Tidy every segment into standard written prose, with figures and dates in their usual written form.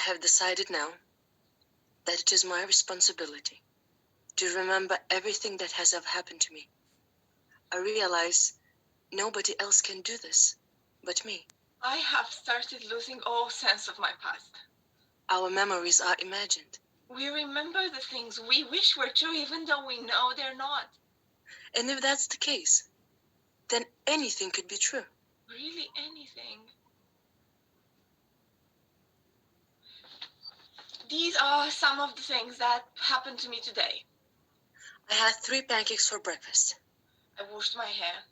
I have decided now that it is my responsibility to remember everything that has ever happened to me. I realize nobody else can do this but me. I have started losing all sense of my past. Our memories are imagined. We remember the things we wish were true even though we know they're not. And if that's the case, then anything could be true. Really anything. These are some of the things that happened to me today. I had 3 pancakes for breakfast. I washed my hair.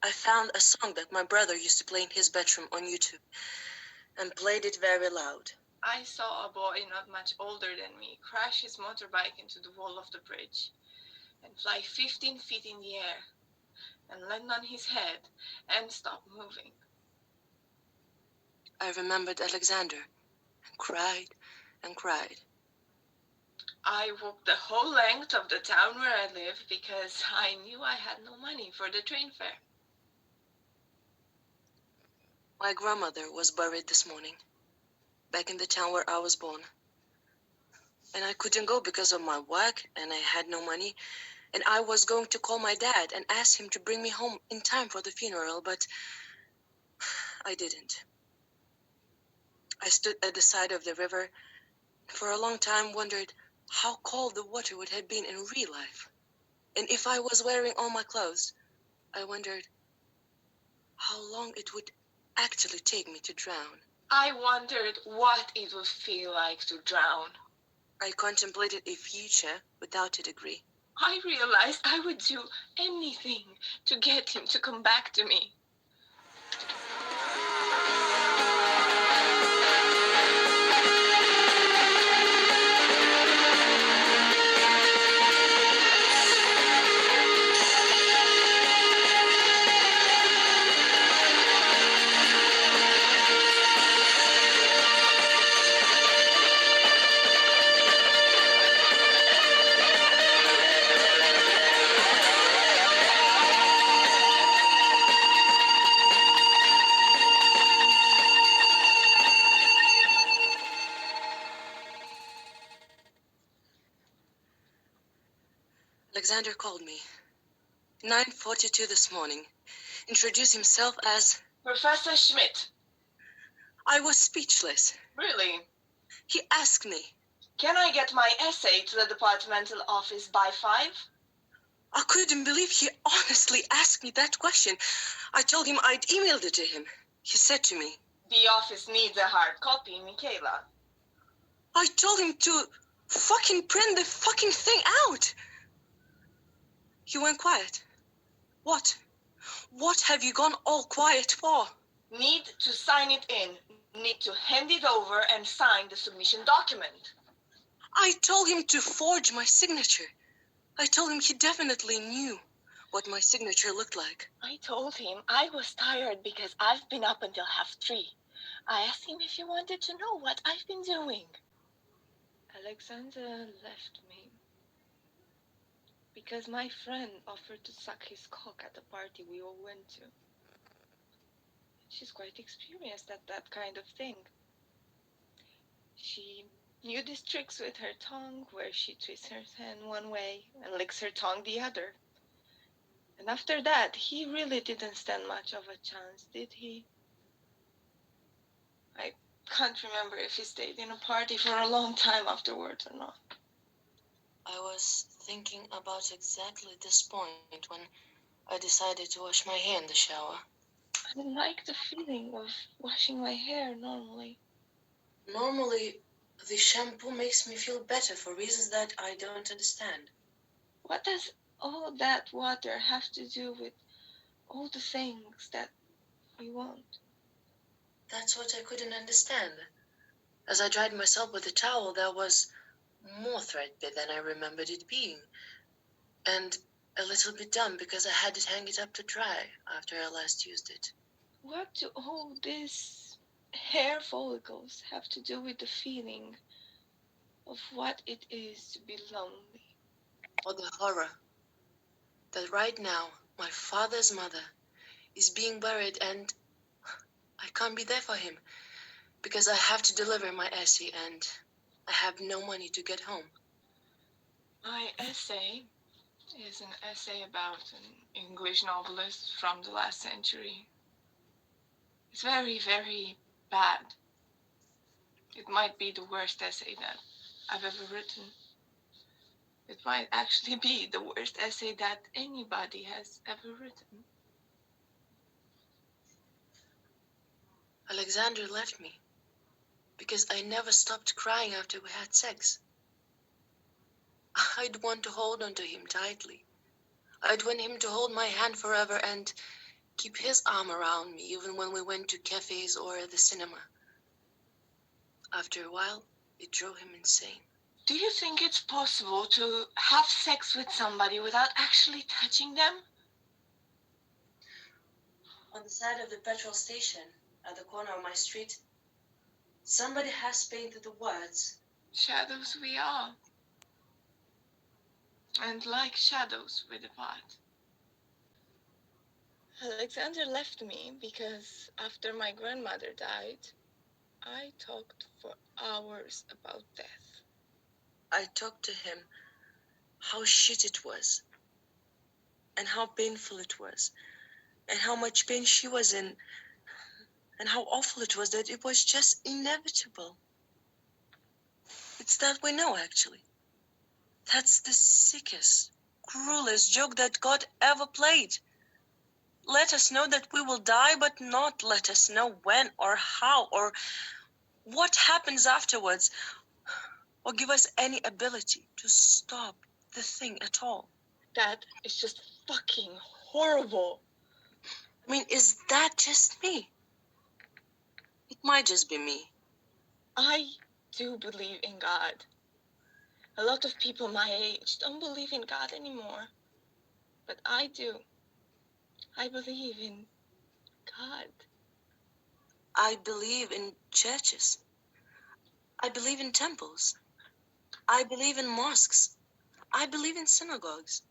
I found a song that my brother used to play in his bedroom on YouTube and played it very loud. I saw a boy not much older than me crash his motorbike into the wall of the bridge and fly 15 feet in the air and land on his head and stop moving. I remembered Alexander and cried and cried. I walked the whole length of the town where I live because I knew I had no money for the train fare. My grandmother was buried this morning, back in the town where I was born. And I couldn't go because of my work, and I had no money. And I was going to call my dad and ask him to bring me home in time for the funeral, but I didn't. I stood at the side of the river, for a long time wondered how cold the water would have been in real life. And if I was wearing all my clothes, I wondered how long it would actually take me to drown. I wondered what it would feel like to drown. I contemplated a future without a degree. I realized I would do anything to get him to come back to me. Alexander called me, 9:42 this morning, introduced himself as... Professor Schmidt. I was speechless. Really? He asked me. Can I get my essay to the departmental office by 5? I couldn't believe he honestly asked me that question. I told him I'd emailed it to him. He said to me, The office needs a hard copy, Michaela. I told him to fucking print the fucking thing out. He went quiet. What? What have you gone all quiet for? Need to sign it in. Need to hand it over and sign the submission document. I told him to forge my signature. I told him he definitely knew what my signature looked like. I told him I was tired because I've been up until 3:30. I asked him if he wanted to know what I've been doing. Alexander left me because my friend offered to suck his cock at the party we all went to. She's quite experienced at that kind of thing. She knew these tricks with her tongue, where she twists her hand one way and licks her tongue the other. And after that, he really didn't stand much of a chance, did he? I can't remember if he stayed in a party for a long time afterwards or not. I was thinking about exactly this point when I decided to wash my hair in the shower. I like the feeling of washing my hair normally. Normally, the shampoo makes me feel better for reasons that I don't understand. What does all that water have to do with all the things that we want? That's what I couldn't understand. As I dried myself with a towel, there was more threadbare than I remembered it being, and a little bit dumb because I had to hang it up to dry after I last used it. What do all these hair follicles have to do with the feeling of what it is to be lonely? Or the horror that right now my father's mother is being buried and I can't be there for him because I have to deliver my essay and I have no money to get home. My essay is an essay about an English novelist from the last century. It's very, very bad. It might be the worst essay that I've ever written. It might actually be the worst essay that anybody has ever written. Alexander left me because I never stopped crying after we had sex. I'd want to hold on to him tightly. I'd want him to hold my hand forever and keep his arm around me even when we went to cafes or the cinema. After a while, it drove him insane. Do you think it's possible to have sex with somebody without actually touching them? On the side of the petrol station, at the corner of my street, somebody has painted the words, Shadows we are. And like shadows we depart. Alexander left me because after my grandmother died, I talked for hours about death. I talked to him how shit it was, and how painful it was, and how much pain she was in, and how awful it was that it was just inevitable. It's that we know, actually. That's the sickest, cruelest joke that God ever played. Let us know that we will die, but not let us know when or how or what happens afterwards, or give us any ability to stop the thing at all. That is just fucking horrible. I mean, is that just me? It might just be me. I do believe in God. A lot of people my age don't believe in God anymore. But I do. I believe in God. I believe in churches. I believe in temples. I believe in mosques. I believe in synagogues.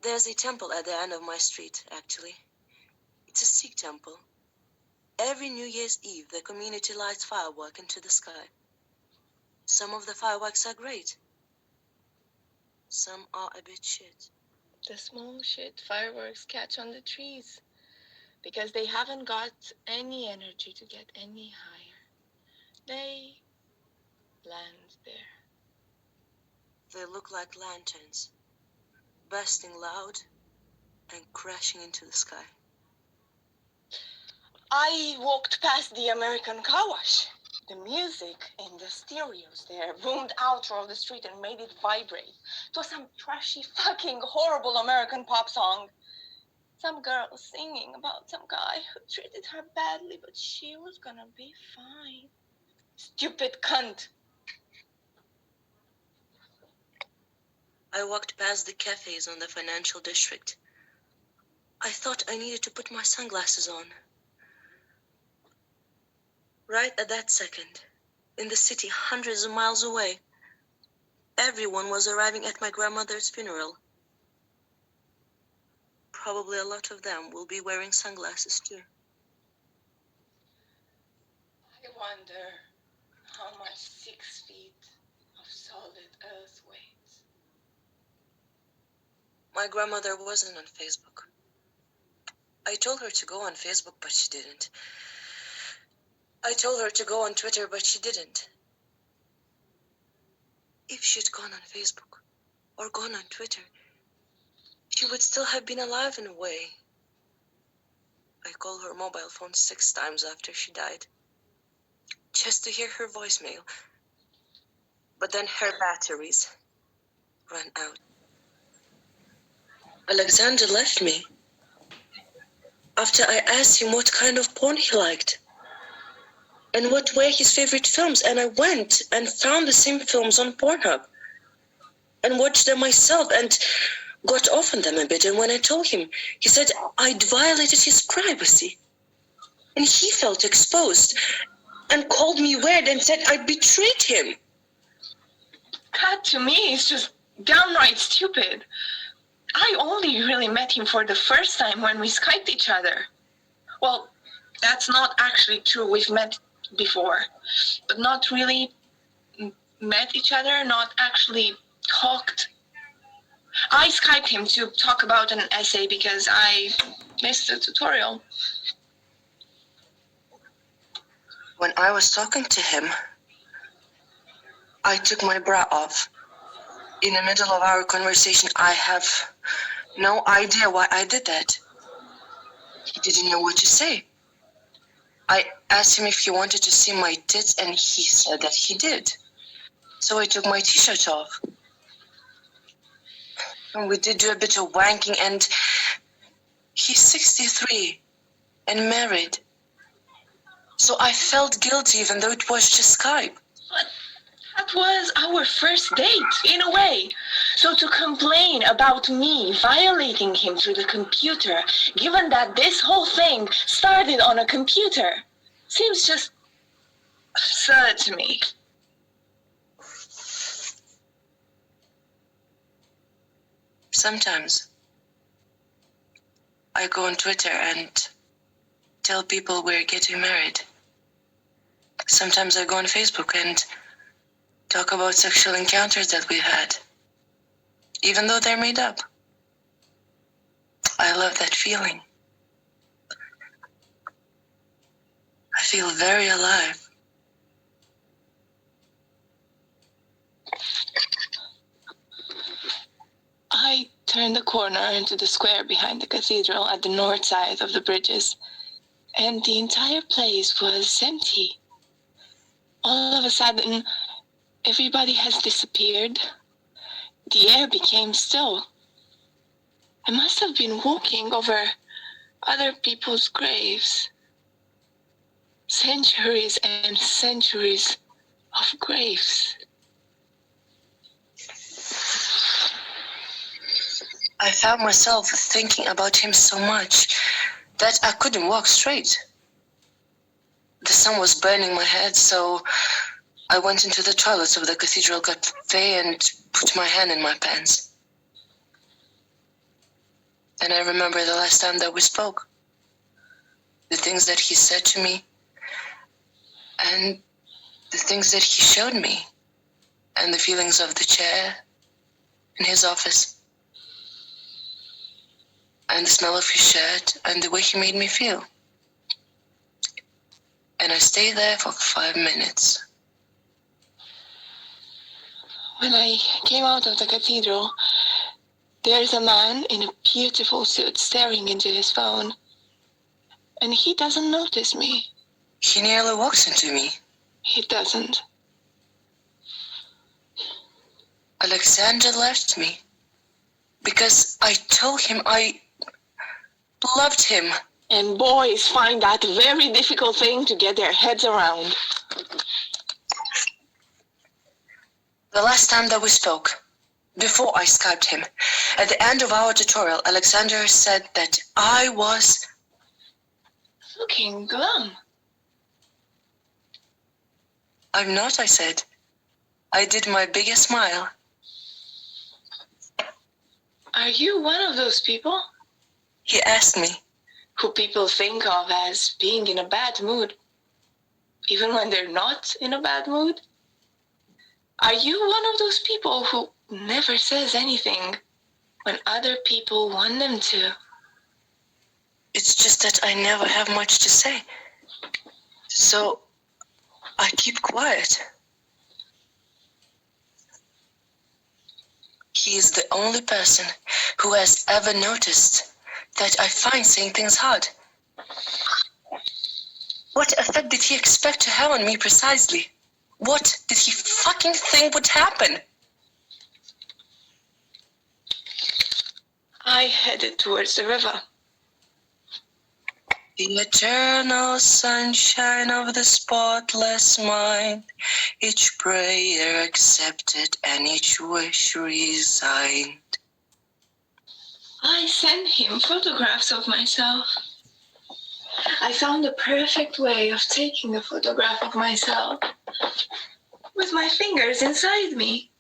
There's a temple at the end of my street, actually. It's a Sikh temple. Every New Year's Eve, the community lights fireworks into the sky. Some of the fireworks are great. Some are a bit shit. The small shit fireworks catch on the trees because they haven't got any energy to get any higher. They land there. They look like lanterns, bursting loud and crashing into the sky. I walked past the American car wash. The music in the stereos there boomed out through the street and made it vibrate. It was some trashy, fucking horrible American pop song. Some girl singing about some guy who treated her badly, but she was gonna be fine. Stupid cunt. I walked past the cafes on the financial district. I thought I needed to put my sunglasses on. Right at that second, in the city hundreds of miles away, everyone was arriving at my grandmother's funeral. Probably a lot of them will be wearing sunglasses too. I wonder how much 6 feet of solid earth weighs. My grandmother wasn't on Facebook. I told her to go on Facebook, but she didn't. I told her to go on Twitter, but she didn't. If she'd gone on Facebook or gone on Twitter, she would still have been alive in a way. I called her mobile phone 6 times after she died, just to hear her voicemail. But then her batteries ran out. Alexander left me after I asked him what kind of porn he liked and what were his favorite films, and I went and found the same films on Pornhub and watched them myself and got off on them a bit. And when I told him, he said I'd violated his privacy, and he felt exposed and called me weird and said I'd betrayed him. That to me is just downright stupid. I only really met him for the first time when we Skyped each other. Well, That's not actually true. We've met before, but not really met each other, not actually talked. I Skyped him to talk about an essay because I missed the tutorial. When I was talking to him, I took my bra off. In the middle of our conversation, I have no idea why I did that. He didn't know what to say. I asked him if he wanted to see my tits, and he said that he did. So I took my t-shirt off. And we did do a bit of wanking, and he's 63 and married. So I felt guilty even though it was just Skype. But that was our first date, in a way. So to complain about me violating him through the computer, given that this whole thing started on a computer, seems just absurd to me. Sometimes I go on Twitter and tell people we're getting married. Sometimes I go on Facebook and talk about sexual encounters that we've had, even though they're made up. I love that feeling. I feel very alive. I turned the corner into the square behind the cathedral at the north side of the bridges, and the entire place was empty. All of a sudden, everybody has disappeared. The air became still. I must have been walking over other people's graves. Centuries and centuries of graves. I found myself thinking about him so much that I couldn't walk straight. The sun was burning my head, so I went into the toilets of the cathedral cafe and put my hand in my pants. And I remember the last time that we spoke, the things that he said to me, and the things that he showed me, and the feelings of the chair in his office, and the smell of his shirt, and the way he made me feel. And I stayed there for 5 minutes. When I came out of the cathedral, there's a man in a beautiful suit staring into his phone. And he doesn't notice me. He nearly walks into me. He doesn't. Alexander left me because I told him I loved him. And boys find that a very difficult thing to get their heads around. The last time that we spoke, before I Skyped him, at the end of our tutorial, Alexander said that I was looking glum. I'm not, I said. I did my biggest smile. Are you one of those people? He asked me. Who people think of as being in a bad mood, even when they're not in a bad mood? Are you one of those people who never says anything when other people want them to? It's just that I never have much to say. So I keep quiet. He is the only person who has ever noticed that I find saying things hard. What effect did he expect to have on me precisely? What did he fucking think would happen? I headed towards the river. The eternal sunshine of the spotless mind, each prayer accepted and each wish resigned. I sent him photographs of myself. I found the perfect way of taking a photograph of myself with my fingers inside me.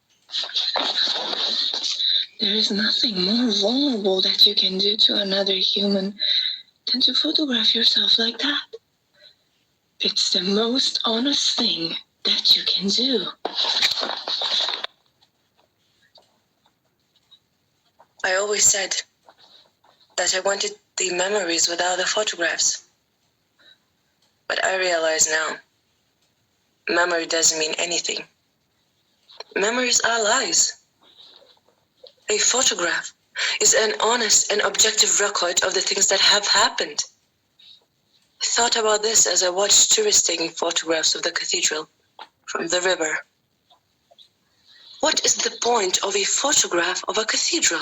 There is nothing more vulnerable that you can do to another human than to photograph yourself like that. It's the most honest thing that you can do. I always said that I wanted the memories without the photographs. But I realize now, memory doesn't mean anything. Memories are lies. A photograph is an honest and objective record of the things that have happened. I thought about this as I watched tourists taking photographs of the cathedral from the river. What is the point of a photograph of a cathedral?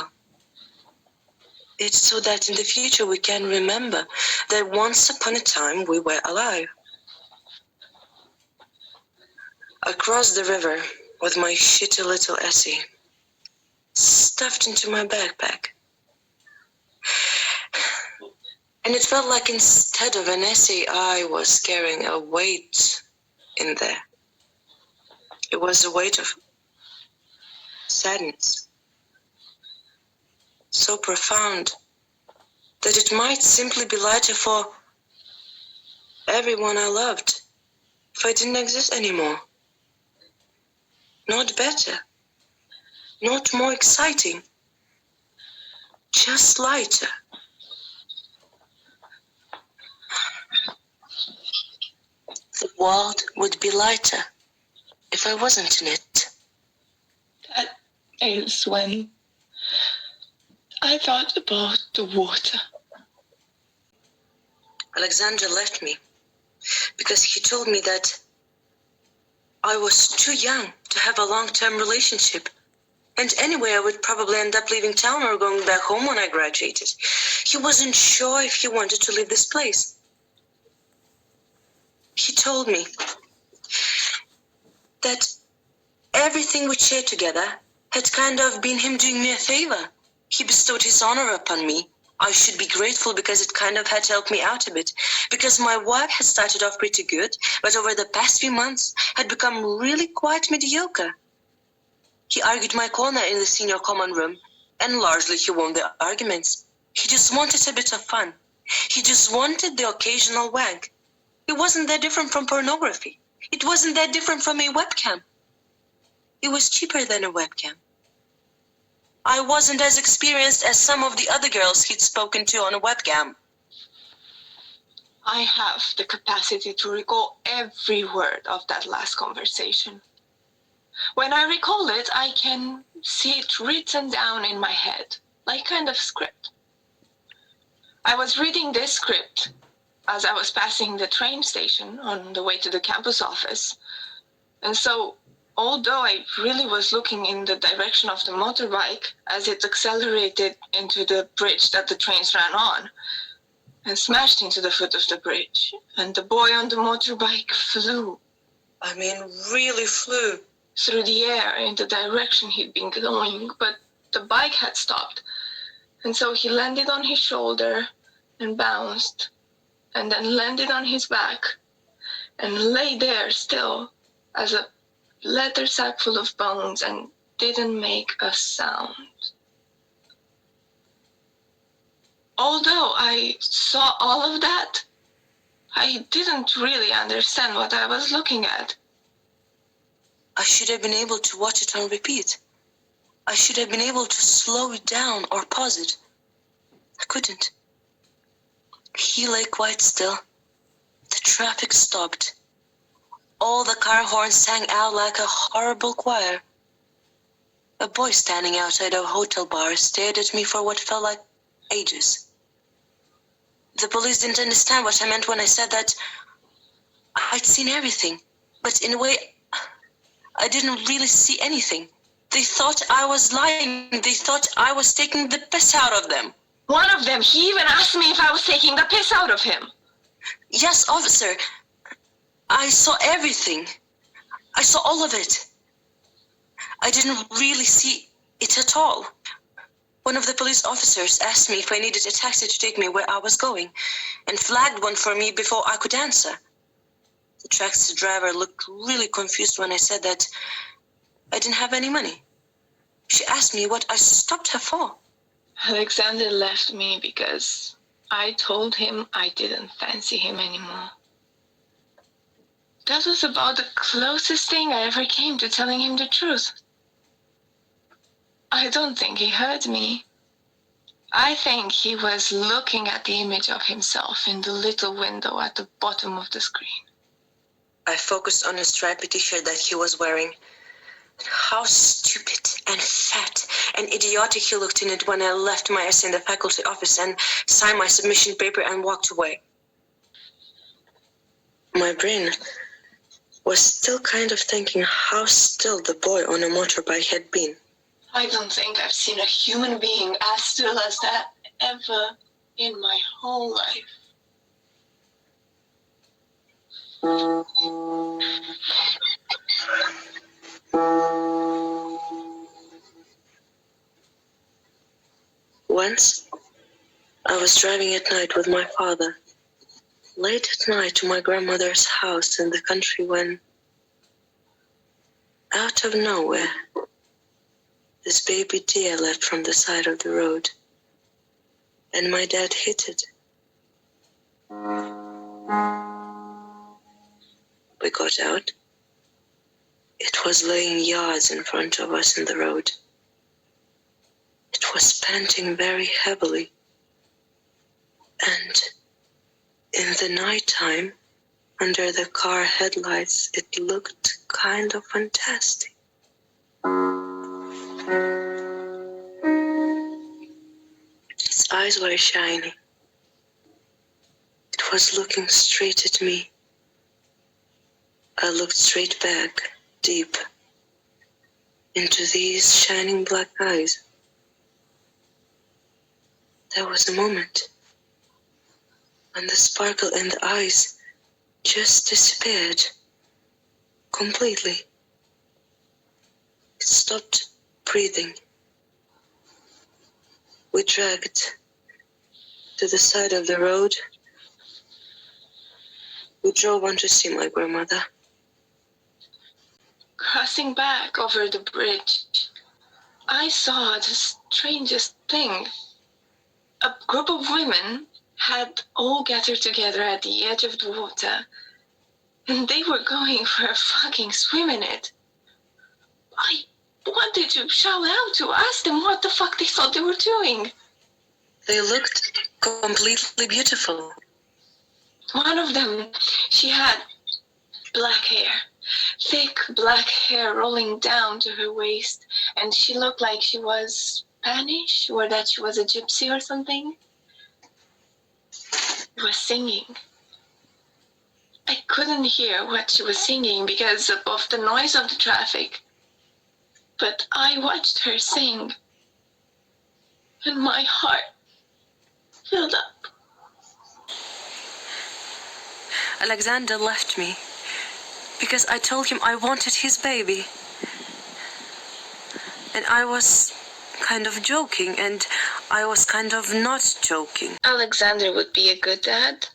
It's so that in the future we can remember that once upon a time we were alive. I crossed the river with my shitty little essay stuffed into my backpack. And it felt like instead of an essay, I was carrying a weight in there. It was a weight of sadness, so profound that it might simply be lighter for everyone I loved if I didn't exist anymore. Not better, not more exciting, just lighter. The world would be lighter if I wasn't in it. That is when I thought about the water. Alexander left me because he told me that I was too young to have a long-term relationship. And anyway, I would probably end up leaving town or going back home when I graduated. He wasn't sure if he wanted to leave this place. He told me that everything we shared together had kind of been him doing me a favor. He bestowed his honor upon me. I should be grateful because it kind of had helped me out a bit, because my work had started off pretty good, but over the past few months had become really quite mediocre. He argued my corner in the senior common room, and largely he won the arguments. He just wanted a bit of fun. He just wanted the occasional wank. It wasn't that different from pornography. It wasn't that different from a webcam. It was cheaper than a webcam. I wasn't as experienced as some of the other girls he'd spoken to on a webcam. I have the capacity to recall every word of that last conversation. When I recall it, I can see it written down in my head, like kind of script. I was reading this script as I was passing the train station on the way to the campus office. And so, although I really was looking in the direction of the motorbike as it accelerated into the bridge that the trains ran on, and smashed into the foot of the bridge, and the boy on the motorbike flew. I mean, really flew. Through the air in the direction he'd been going, but the bike had stopped. And so he landed on his shoulder and bounced, and then landed on his back, and lay there still as a leather sack full of bones and didn't make a sound. Although I saw all of that, I didn't really understand what I was looking at. I should have been able to watch it on repeat. I should have been able to slow it down or pause it. I couldn't. He lay quite still. The traffic stopped. All the car horns sang out like a horrible choir. A boy standing outside a hotel bar stared at me for what felt like ages. The police didn't understand what I meant when I said that I'd seen everything, but in a way, I didn't really see anything. They thought I was lying. They thought I was taking the piss out of them. One of them, he even asked me if I was taking the piss out of him. Yes, officer. I saw everything. I saw all of it. I didn't really see it at all. One of the police officers asked me if I needed a taxi to take me where I was going, and flagged one for me before I could answer. The taxi driver looked really confused when I said that I didn't have any money. She asked me what I stopped her for. Alexander left me because I told him I didn't fancy him anymore. That was about the closest thing I ever came to telling him the truth. I don't think he heard me. I think he was looking at the image of himself in the little window at the bottom of the screen. I focused on a stripy t-shirt that he was wearing. How stupid and fat and idiotic he looked in it when I left my essay in the faculty office and signed my submission paper and walked away. My brain was still kind of thinking how still the boy on a motorbike had been. I don't think I've seen a human being as still as that ever in my whole life. Once, I was driving at night with my father, late at night to my grandmother's house in the country when, out of nowhere, this baby deer leapt from the side of the road, and my dad hit it. We got out. It was laying yards in front of us in the road. It was panting very heavily, and in the nighttime, under the car headlights, it looked kind of fantastic. Its eyes were shiny. It was looking straight at me. I looked straight back, deep, into these shining black eyes. There was a moment when the sparkle in the eyes just disappeared completely. It stopped breathing. We dragged to the side of the road. We drove on to see my grandmother. Crossing back over the bridge, I saw the strangest thing. A group of women had all gathered together at the edge of the water, and they were going for a fucking swim in it. I wanted to shout out to ask them what the fuck they thought they were doing. They looked completely beautiful. One of them, she had black hair, thick black hair rolling down to her waist, and she looked like she was Spanish or that she was a gypsy or something. She was singing. I couldn't hear what she was singing because of the noise of the traffic, but I watched her sing, and my heart filled up. Alexander left me because I told him I wanted his baby. And I was kind of joking, and I was kind of not joking. Alexander would be a good dad,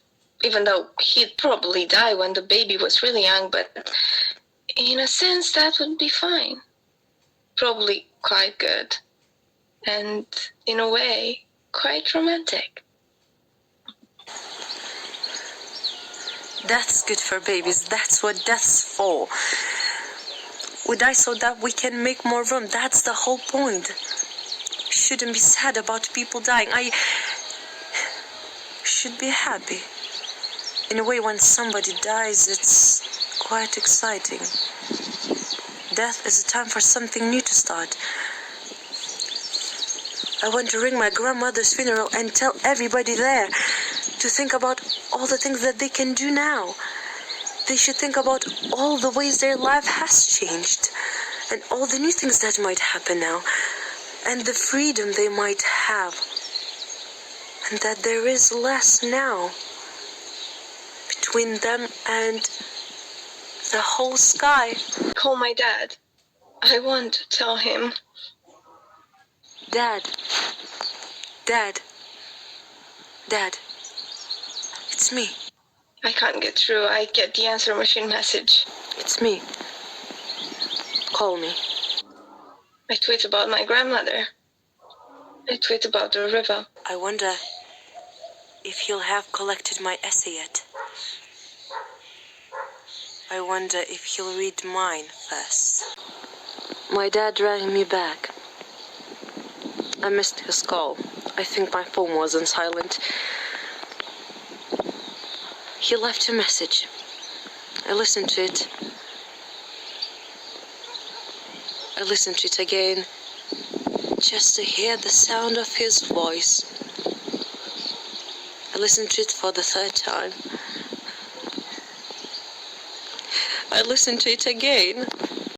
even though he'd probably die when the baby was really young, but in a sense that would be fine. Probably quite good. And in a way, quite romantic. Death's good for babies. That's what death's for. We die so that we can make more room. That's the whole point. Shouldn't be sad about people dying. I should be happy. In a way, when somebody dies, it's quite exciting. Death is a time for something new to start. I want to ring my grandmother's funeral and tell everybody there to think about all the things that they can do now. They should think about all the ways their life has changed and all the new things that might happen now and the freedom they might have, and that there is less now between them and the whole sky. Call my dad. I want to tell him. Dad. Dad. Dad. It's me. I can't get through. I get the answer machine message. It's me. Call me. I tweet about my grandmother. I tweet about the river. I wonder if he'll have collected my essay yet. I wonder if he'll read mine first. My dad rang me back. I missed his call. I think my phone was on silent. He left a message. I listened to it. I listened to it again, just to hear the sound of his voice. I listened to it for the third time. I listened to it again.